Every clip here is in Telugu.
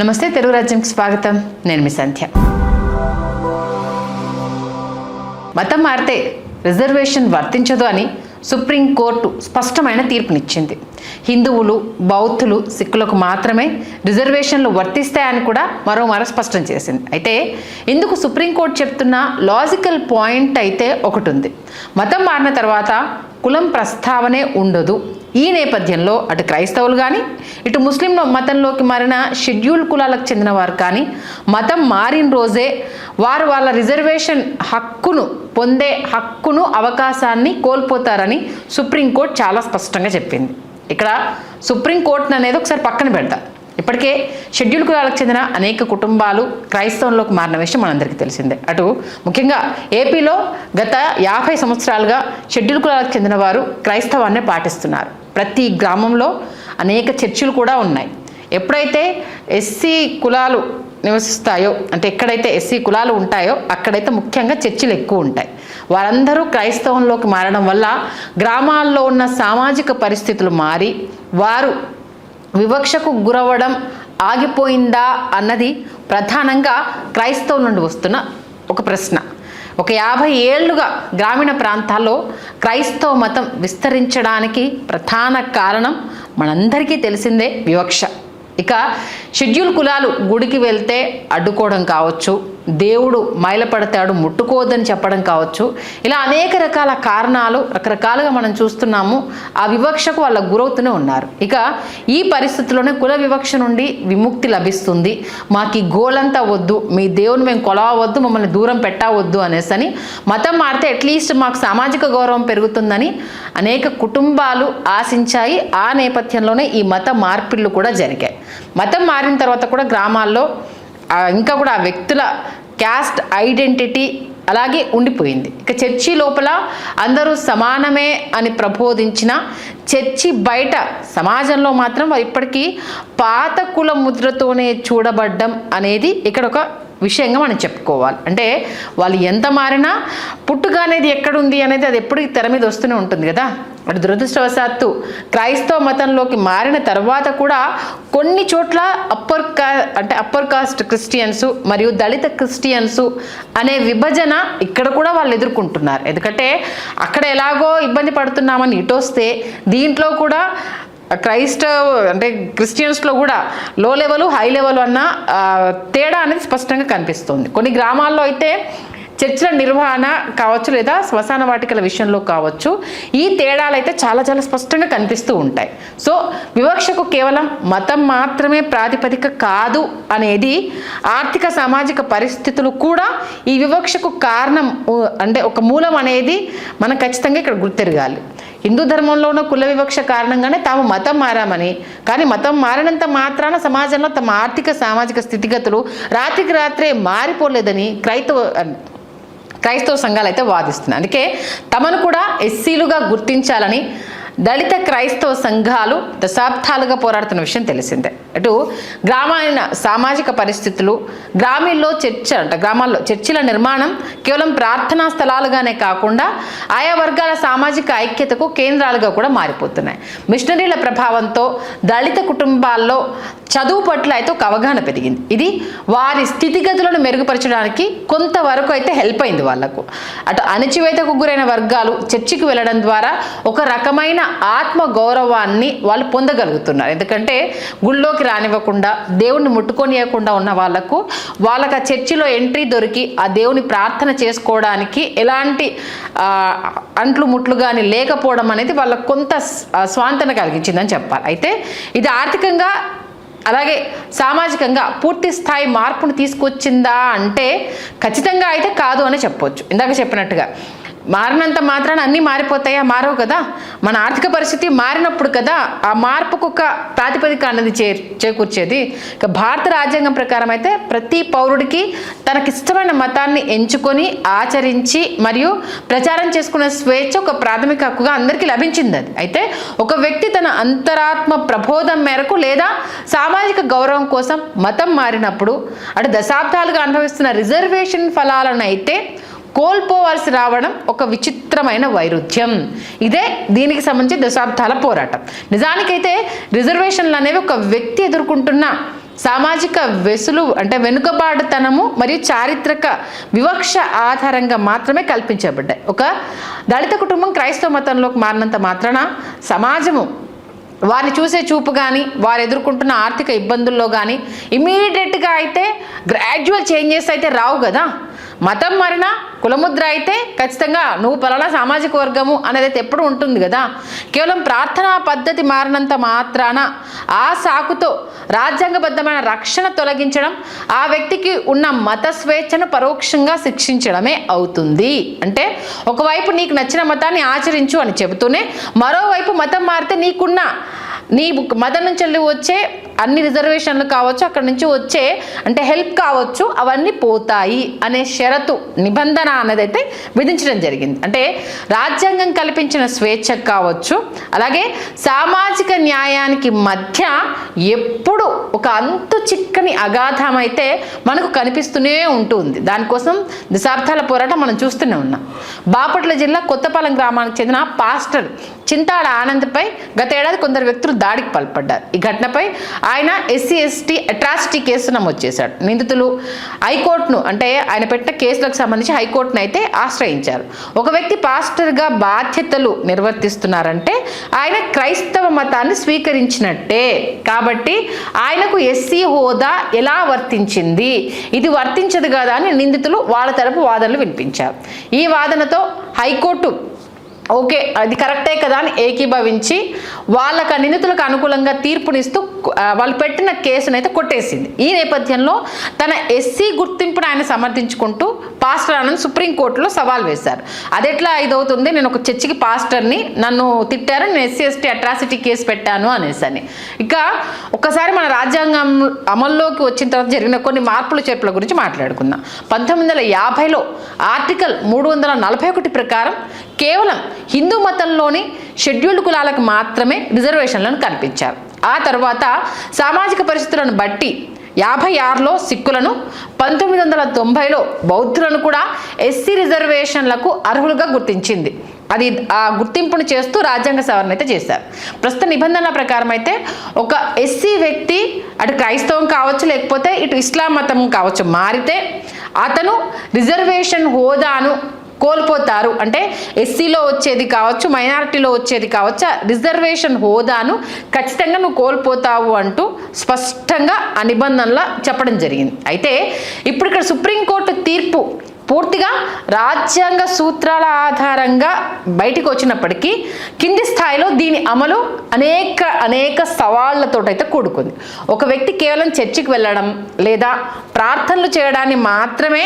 నమస్తే, తెలుగు రాజ్యంకి స్వాగతం. నేను మీ సంధ్య. మతం మారితే రిజర్వేషన్ వర్తించదు అని సుప్రీంకోర్టు స్పష్టమైన తీర్పునిచ్చింది. హిందువులు, బౌద్ధులు, సిక్కులకు మాత్రమే రిజర్వేషన్లు వర్తిస్తాయని కూడా మరోమారు స్పష్టం చేసింది. అయితే ఇందుకు సుప్రీంకోర్టు చెప్తున్న లాజికల్ పాయింట్ అయితే ఒకటి ఉంది. మతం మారిన తర్వాత కులం ప్రస్తావనే ఉండదు. ఈ నేపథ్యంలో అటు క్రైస్తవులు కానీ, ఇటు ముస్లిం మతంలోకి మారిన షెడ్యూల్ కులాలకు చెందిన వారు కానీ మతం మారిన రోజే వారు వాళ్ళ రిజర్వేషన్ హక్కును పొందే అవకాశాన్ని కోల్పోతారని సుప్రీంకోర్టు చాలా స్పష్టంగా చెప్పింది. ఇక్కడ సుప్రీంకోర్టును అనేది ఒకసారి పక్కన పెడతా. ఇప్పటికే షెడ్యూల్ కులాలకు చెందిన అనేక కుటుంబాలు క్రైస్తవంలోకి మారిన విషయం మనందరికీ తెలిసిందే. అటు ముఖ్యంగా ఏపీలో గత 50 సంవత్సరాలుగా షెడ్యూల్ కులాలకు చెందిన వారు క్రైస్తవాన్ని పాటిస్తున్నారు. ప్రతి గ్రామంలో అనేక చర్చిలు కూడా ఉన్నాయి. ఎప్పుడైతే ఎస్సీ కులాలు నివసిస్తాయో, అంటే ఎక్కడైతే ఎస్సీ కులాలు ఉంటాయో అక్కడైతే ముఖ్యంగా చర్చిలు ఎక్కువ ఉంటాయి. వారందరూ క్రైస్తవంలోకి మారడం వల్ల గ్రామాల్లో ఉన్న సామాజిక పరిస్థితులు మారి వారు వివక్షకు గురవడం ఆగిపోయిందా అన్నది ప్రధానంగా క్రైస్తవుల నుండి వస్తున్న ఒక ప్రశ్న. ఒక 50 ఏళ్లుగా గ్రామీణ ప్రాంతాల్లో క్రైస్తవ మతం విస్తరించడానికి ప్రధాన కారణం మనందరికీ తెలిసిందే వివక్ష. ఇక షెడ్యూల్ కులాలు గుడికి వెళ్తే అడ్డుకోవడం కావచ్చు, దేవుడు మైలపడతాడు ముట్టుకోవద్దని చెప్పడం కావచ్చు, ఇలా అనేక రకాల కారణాలు రకరకాలుగా మనం చూస్తున్నాము. ఆ వివక్షకు వాళ్ళ గురవుతూనే ఉన్నారు. ఇక ఈ పరిస్థితుల్లోనే కుల వివక్ష నుండి విముక్తి లభిస్తుంది. మాకు ఈ గోలంతా వద్దు, మీ దేవుని మేము కొలవవద్దు, మమ్మల్ని దూరం పెట్టవద్దు అనేసని మతం మారితే అట్లీస్ట్ మాకు సామాజిక గౌరవం పెరుగుతుందని అనేక కుటుంబాలు ఆశించాయి. ఆ నేపథ్యంలోనే ఈ మత మార్పిళ్ళు కూడా జరిగాయి. మతం మారిన తర్వాత కూడా గ్రామాల్లో ఇంకా కూడా ఆ వ్యక్తుల క్యాస్ట్ ఐడెంటిటీ అలాగే ఉండిపోయింది. ఇక చర్చి లోపల అందరూ సమానమే అని ప్రబోధించిన చర్చి బయట సమాజంలో మాత్రం వారు ఇప్పటికీ పాత కుల ముద్రతోనే చూడబడ్డం అనేది ఇక్కడ ఒక విషయంగా మనం చెప్పుకోవాలి. అంటే వాళ్ళు ఎంత మారినా పుట్టుక అనేది ఎక్కడుంది అనేది అది ఎప్పటికీ తెర మీద వస్తూనే ఉంటుంది కదా. అటు దురదృష్టవశాత్తు క్రైస్తవ మతంలోకి మారిన తర్వాత కూడా కొన్ని చోట్ల అప్పర్ కాస్ట్ క్రిస్టియన్స్ మరియు దళిత క్రిస్టియన్స్ అనే విభజన ఇక్కడ కూడా వాళ్ళు ఎదుర్కొంటున్నారు. ఎందుకంటే అక్కడ ఎలాగో ఇబ్బంది పడుతున్నామని ఇటు వస్తే దీంట్లో కూడా క్రిస్టియన్స్లో కూడా లో లెవెల్ హై లెవెల్ అన్న తేడా అనేది స్పష్టంగా కనిపిస్తుంది. కొన్ని గ్రామాల్లో అయితే చర్చిల నిర్వహణ కావచ్చు లేదా శ్మశాన వాటికల విషయంలో కావచ్చు ఈ తేడాలు అయితే చాలా చాలా స్పష్టంగా కనిపిస్తూ ఉంటాయి. సో వివక్షకు కేవలం మతం మాత్రమే ప్రాతిపదిక కాదు అనేది, ఆర్థిక సామాజిక పరిస్థితులు కూడా ఈ వివక్షకు కారణం, అంటే ఒక మూలం అనేది మనం ఖచ్చితంగా ఇక్కడ గుర్తెరగాలి. హిందూ ధర్మంలో ఉన్న కుల వివక్ష కారణంగానే తాము మతం మారామని, కానీ మతం మారినంత మాత్రాన సమాజంలో తమ ఆర్థిక సామాజిక స్థితిగతులు రాత్రికి రాత్రే మారిపోలేదని క్రైస్తవ సంఘాలు అయితే వాదిస్తున్నాయి. అందుకే తమను కూడా ఎస్సీలుగా గుర్తించాలని దళిత క్రైస్తవ సంఘాలు దశాబ్దాలుగా పోరాడుతున్న విషయం తెలిసిందే. అటు గ్రామీణ సామాజిక పరిస్థితులు, గ్రామాల్లో చర్చిల నిర్మాణం కేవలం ప్రార్థనా స్థలాలుగానే కాకుండా ఆయా వర్గాల సామాజిక ఐక్యతకు కేంద్రాలుగా కూడా మారిపోతున్నాయి. మిషనరీల ప్రభావంతో దళిత కుటుంబాల్లో చదువు పట్ల అయితే ఒక అవగాహన పెరిగింది. ఇది వారి స్థితిగతులను మెరుగుపరచడానికి కొంతవరకు అయితే హెల్ప్ అయింది వాళ్లకు. అటు అణచివేతకు గురైన వర్గాలు చర్చికి వెళ్ళడం ద్వారా ఒక రకమైన ఆత్మ గౌరవాన్ని వాళ్ళు పొందగలుగుతున్నారు. ఎందుకంటే గుళ్ళోకి రానివ్వకుండా, దేవుణ్ణి ముట్టుకొనియకుండా ఉన్న వాళ్ళకు ఆ చర్చిలో ఎంట్రీ దొరికి ఆ దేవుని ప్రార్థన చేసుకోవడానికి ఎలాంటి అంట్లు ముట్లు కానీ లేకపోవడం అనేది వాళ్ళకు కొంత స్వాంతన కలిగించిందని చెప్పాలి. అయితే ఇది ఆర్థికంగా అలాగే సామాజికంగా పూర్తి స్థాయి మార్పును తీసుకొచ్చిందా అంటే ఖచ్చితంగా అయితే కాదు అని చెప్పవచ్చు. ఇందాక చెప్పినట్టుగా మారినంత మాత్రాన అన్నీ మారిపోతాయా? మారవు కదా. మన ఆర్థిక పరిస్థితి మారినప్పుడు కదా ఆ మార్పుకు ఒక ప్రాతిపదిక అన్నది చేకూర్చేది. ఇక భారత రాజ్యాంగం ప్రకారం అయితే ప్రతి పౌరుడికి తనకిష్టమైన మతాన్ని ఎంచుకొని ఆచరించి మరియు ప్రచారం చేసుకునే స్వేచ్ఛ ఒక ప్రాథమిక హక్కుగా అందరికీ లభించింది. అది అయితే ఒక వ్యక్తి తన అంతరాత్మ ప్రబోధం మేరకు లేదా సామాజిక గౌరవం కోసం మతం మారినప్పుడు అటు దశాబ్దాలుగా అనుభవిస్తున్న రిజర్వేషన్ ఫలాలను అయితే కోల్పోవాల్సి రావడం ఒక విచిత్రమైన వైరుధ్యం. ఇదే దీనికి సంబంధించి దశాబ్దాల పోరాటం. నిజానికైతే రిజర్వేషన్లు అనేవి ఒక వ్యక్తి ఎదుర్కొంటున్న సామాజిక వెసులు అంటే వెనుకబాటుతనము మరియు చారిత్రక వివక్ష ఆధారంగా మాత్రమే కల్పించబడ్డాయి. ఒక దళిత కుటుంబం క్రైస్తవ మతంలోకి మారినంత మాత్రాన సమాజము వారిని చూసే చూపు కానీ వారు ఎదుర్కొంటున్న ఆర్థిక ఇబ్బందుల్లో కానీ ఇమీడియట్గా అయితే గ్రాడ్యువల్ చేంజెస్ అయితే రావు కదా. మతం మారినా కులముద్ర అయితే ఖచ్చితంగా నువ్వు పలానా సామాజిక వర్గము అనేది అయితే ఎప్పుడు ఉంటుంది కదా. కేవలం ప్రార్థనా పద్ధతి మారినంత మాత్రాన ఆ సాకుతో రాజ్యాంగబద్ధమైన రక్షణ తొలగించడం, ఆ వ్యక్తికి ఉన్న మత స్వేచ్ఛను పరోక్షంగా శిక్షించడమే అవుతుంది. అంటే ఒకవైపు నీకు నచ్చిన మతాన్ని ఆచరించు అని చెబుతూనే మరోవైపు మతం మారితే నీ మతం నుంచి వచ్చే అన్ని రిజర్వేషన్లు కావచ్చు, అక్కడ నుంచి వచ్చే అంటే హెల్ప్ కావచ్చు, అవన్నీ పోతాయి అనే షరతు నిబంధన అనేది అయితే విధించడం జరిగింది. అంటే రాజ్యాంగం కల్పించిన స్వేచ్ఛ కావచ్చు, అలాగే సామాజిక న్యాయానికి మధ్య ఎప్పుడు ఒక అంతు చిక్కని అగాధం అయితే మనకు కనిపిస్తూనే ఉంటుంది. దానికోసం దశాబ్దాల పోరాటం మనం చూస్తూనే ఉన్నాం. బాపట్ల జిల్లా కొత్తపాలెం గ్రామానికి చెందిన పాస్టర్ చింతాడ ఆనంద్పై గత ఏడాది కొందరు వ్యక్తులు దాడికి పాల్పడ్డారు. ఈ ఘటనపై ఆయన SC/ST అట్రాసిటీ కేసు నమోదు చేశాడు. నిందితులు హైకోర్టును అంటే ఆయన పెట్టిన కేసులకు సంబంధించి హైకోర్టును అయితే ఆశ్రయించారు. ఒక వ్యక్తి పాస్టర్గా బాధ్యతలు నిర్వర్తిస్తున్నారంటే ఆయన క్రైస్తవ మతాన్ని స్వీకరించినట్టే. కాబట్టి ఆయనకు SC హోదా ఎలా వర్తించింది, ఇది వర్తించదు కదా అని నిందితులు వాళ్ళ తరపు వాదనలు వినిపించారు. ఈ వాదనతో హైకోర్టు ఓకే అది కరెక్టే కదా అని ఏకీభవించి వాళ్ళకు నిందితులకు అనుకూలంగా తీర్పునిస్తూ వాళ్ళు పెట్టిన కేసును అయితే కొట్టేసింది. ఈ నేపథ్యంలో తన SC గుర్తింపును ఆయన సమర్థించుకుంటూ పాస్టర్ ఆనంద్ సుప్రీంకోర్టులో సవాల్ వేశారు. అదెట్లా ఇదవుతుంది, నేను ఒక చర్చికి పాస్టర్ని, నన్ను తిట్టారు, నేను SC/ST అట్రాసిటీ కేసు పెట్టాను అనేసి. ఇక ఒక్కసారి మన రాజ్యాంగం అమల్లోకి వచ్చిన తర్వాత జరిగిన కొన్ని మార్పులు చేర్పుల గురించి మాట్లాడుకుందాం. 1950లో ఆర్టికల్ 341 ప్రకారం కేవలం హిందూ మతంలోని షెడ్యూల్డ్ కులాలకు మాత్రమే రిజర్వేషన్లను కల్పించారు. ఆ తర్వాత సామాజిక పరిస్థితులను బట్టి 56లో సిక్కులను, 1990లో బౌద్ధులను కూడా SC రిజర్వేషన్లకు అర్హులుగా గుర్తించింది. అది ఆ గుర్తింపును చేస్తూ రాజ్యాంగ సవరణ అయితే చేశారు. ప్రస్తుత నిబంధనల ప్రకారం అయితే ఒక SC వ్యక్తి అటు క్రైస్తవం కావచ్చు లేకపోతే ఇటు ఇస్లాం మతం కావచ్చు మారితే అతను రిజర్వేషన్ హోదాను కోల్పోతారు. అంటే SCలో వచ్చేది కావచ్చు, మైనారిటీలో వచ్చేది కావచ్చు, రిజర్వేషన్ హోదాను ఖచ్చితంగా నువ్వు కోల్పోతావు అంటూ స్పష్టంగా ఆ నిబంధనలో చెప్పడం జరిగింది. అయితే ఇప్పుడు ఇక్కడ సుప్రీంకోర్టు తీర్పు పూర్తిగా రాజ్యాంగ సూత్రాల ఆధారంగా బయటికి వచ్చినప్పటికీ కింది స్థాయిలో దీని అమలు అనేక సవాళ్లతోటైతే కూడుకుంది. ఒక వ్యక్తి కేవలం చర్చికి వెళ్ళడం లేదా ప్రార్థనలు చేయడాన్ని మాత్రమే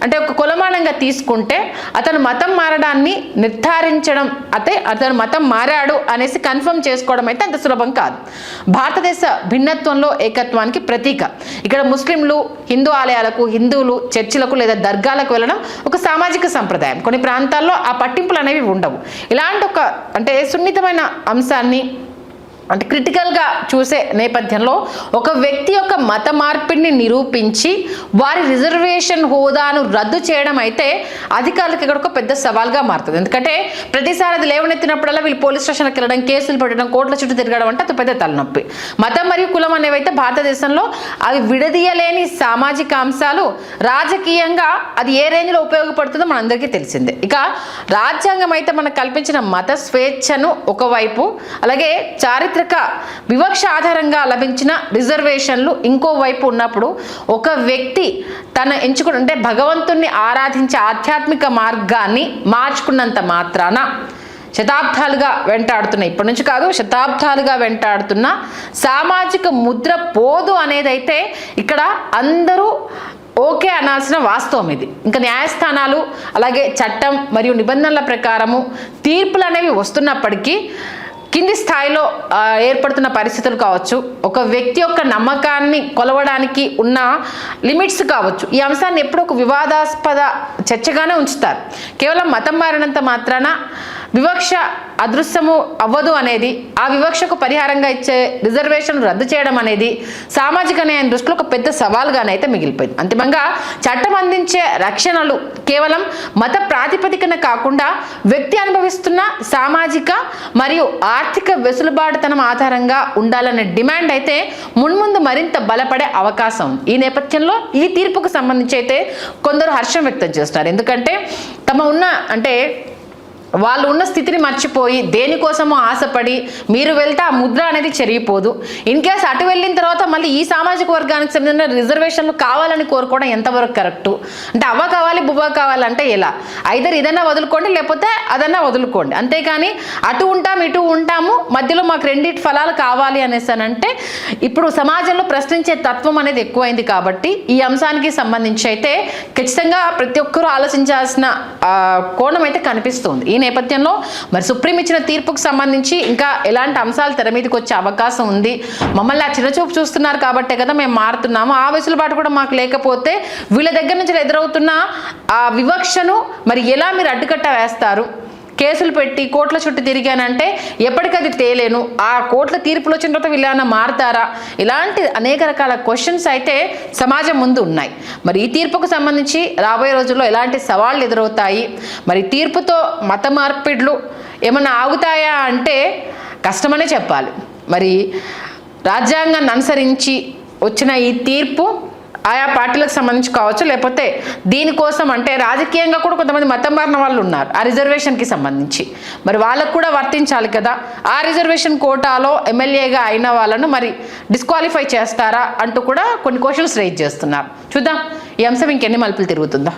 అంటే ఒక కొలమానంగా తీసుకుంటే అతను మతం మారడాన్ని నిర్ధారించడం అయితే అతను మతం మారాడు అనేసి కన్ఫర్మ్ చేసుకోవడం అయితే అంత సులభం కాదు. భారతదేశ భిన్నత్వంలో ఏకత్వానికి ప్రతీక. ఇక్కడ ముస్లింలు హిందూ ఆలయాలకు, హిందువులు చర్చిలకు లేదా దర్గాలకు వెళ్ళడం ఒక సామాజిక సంప్రదాయం. కొన్ని ప్రాంతాల్లో ఆ పట్టింపులు అనేవి ఉండవు. ఇలాంటి ఒక అంటే సున్నితమైన అంశాన్ని అంటే క్రిటికల్గా చూసే నేపథ్యంలో ఒక వ్యక్తి యొక్క మత మార్పిడిని నిరూపించి వారి రిజర్వేషన్ హోదాను రద్దు చేయడం అయితే అధికారులకు ఇక్కడ ఒక పెద్ద సవాల్గా మారుతుంది. ఎందుకంటే ప్రతిసారి అది లేవనెత్తినప్పుడల్లా వీళ్ళు పోలీస్ స్టేషన్కి వెళ్ళడం, కేసులు పెట్టడం, కోర్టుల చుట్టూ తిరగడం అంటే అది పెద్ద తలనొప్పి. మతం మరియు కులం అనేవైతే భారతదేశంలో అవి విడదీయలేని సామాజిక అంశాలు. రాజకీయంగా అది ఏ రేంజ్లో ఉపయోగపడుతుందో మనందరికీ తెలిసిందే. ఇక రాజ్యాంగం అయితే మనకు కల్పించిన మత స్వేచ్ఛను ఒకవైపు, అలాగే చారిత్రక వివక్ష ఆధారంగా లభించిన రిజర్వేషన్లు ఇంకోవైపు ఉన్నప్పుడు ఒక వ్యక్తి తన ఎంచుకున్న అంటే భగవంతుణ్ణి ఆరాధించే ఆధ్యాత్మిక మార్గాన్ని మార్చుకున్నంత మాత్రాన శతాబ్దాలుగా వెంటాడుతున్న, ఇప్పటి నుంచి కాదు శతాబ్దాలుగా వెంటాడుతున్న సామాజిక ముద్ర పోదు అనేదైతే ఇక్కడ అందరూ ఓకే అనాల్సిన వాస్తవం ఇది. ఇంకా న్యాయస్థానాలు అలాగే చట్టం మరియు నిబంధనల ప్రకారము తీర్పులు అనేవి వస్తున్నప్పటికీ కింది స్థాయిలో ఏర్పడుతున్న పరిస్థితులు కావచ్చు, ఒక వ్యక్తి యొక్క నమ్మకాన్ని కొలవడానికి ఉన్న లిమిట్స్ కావచ్చు, ఈ అంశాన్ని ఎప్పుడూ ఒక వివాదాస్పద చర్చగానే ఉంచుతారు. కేవలం మతం మారినంత మాత్రాన వివక్ష అదృశ్యము అవ్వదు అనేది, ఆ వివక్షకు పరిహారంగా ఇచ్చే రిజర్వేషన్ రద్దు చేయడం అనేది సామాజిక న్యాయం దృష్టిలో ఒక పెద్ద సవాల్గానైతే మిగిలిపోయింది. అంతిమంగా చట్టం అందించే రక్షణలు కేవలం మత ప్రాతిపదికన కాకుండా వ్యక్తి అనుభవిస్తున్న సామాజిక మరియు ఆర్థిక వెసులుబాటుతనం ఆధారంగా ఉండాలనే డిమాండ్ అయితే మున్ముందు మరింత బలపడే అవకాశం ఉంది. ఈ నేపథ్యంలో ఈ తీర్పుకు సంబంధించి అయితే కొందరు హర్షం వ్యక్తం చేస్తున్నారు. ఎందుకంటే వాళ్ళు ఉన్న స్థితిని మర్చిపోయి దేనికోసమో ఆశపడి మీరు వెళ్తే ఆ ముద్ర అనేది చెరిగిపోదు. ఇన్ కేస్ అటు వెళ్ళిన తర్వాత మళ్ళీ ఈ సామాజిక వర్గానికి సంబంధించిన రిజర్వేషన్లు కావాలని కోరుకోవడం ఎంతవరకు కరెక్టు? అంటే అవ్వ కావాలి బువ్వ కావాలంటే ఎలా? ఐదర్ ఇదన్నా వదులుకోండి లేకపోతే అదన్నా వదులుకోండి, అంతేకాని అటు ఉంటాము ఇటు ఉంటాము మధ్యలో మాకు రెండింటి ఫలాలు కావాలి అనేసానంటే ఇప్పుడు సమాజంలో ప్రశ్నించే తత్వం అనేది ఎక్కువైంది. కాబట్టి ఈ అంశానికి సంబంధించి అయితే ఖచ్చితంగా ప్రతి ఒక్కరూ ఆలోచించాల్సిన కోణం అయితే కనిపిస్తుంది. ఈ నేపథ్యంలో మరి సుప్రీం ఇచ్చిన తీర్పుకు సంబంధించి ఇంకా ఎలాంటి అంశాలు తెర మీదకి వచ్చే అవకాశం ఉంది? మమ్మల్ని ఆ చిన్నచూపు చూస్తున్నారు కాబట్టే కదా మేము మారుతున్నాము, ఆ వెసులుబాటు కూడా మాకు లేకపోతే వీళ్ళ దగ్గర నుంచి ఎదురవుతున్న ఆ వివక్షను మరి ఎలా మీరు అడ్డుకట్ట వేస్తారు? కేసులు పెట్టి కోట్ల చుట్టూ తిరిగానంటే ఎప్పటికది తేలేను, ఆ కోట్ల తీర్పులు వచ్చిన తర్వాత వీళ్ళు ఏమైనా మారుతారా? ఇలాంటి అనేక రకాల క్వశ్చన్స్ అయితే సమాజం ముందు ఉన్నాయి. మరి ఈ తీర్పుకు సంబంధించి రాబోయే రోజుల్లో ఎలాంటి సవాళ్ళు ఎదురవుతాయి? మరి తీర్పుతో మత మార్పిడ్లు ఏమన్నా ఆగుతాయా అంటే కష్టమనే చెప్పాలి. మరి రాజ్యాంగాన్ని అనుసరించి వచ్చిన ఈ తీర్పు ఆయా పార్టీలకు సంబంధించి కావచ్చు, లేకపోతే దీనికోసం అంటే రాజకీయంగా కూడా కొంతమంది మతం మారిన వాళ్ళు ఉన్నారు ఆ రిజర్వేషన్కి సంబంధించి, మరి వాళ్ళకు కూడా వర్తించాలి కదా. ఆ రిజర్వేషన్ కోటాలో ఎమ్మెల్యేగా అయిన వాళ్ళను మరి డిస్క్వాలిఫై చేస్తారా అంటూ కూడా కొన్ని క్వశ్చన్స్ రైజ్ చేస్తున్నారు. చూద్దాం ఈ అంశం ఇంకెన్ని మలుపులు తిరుగుతుందా.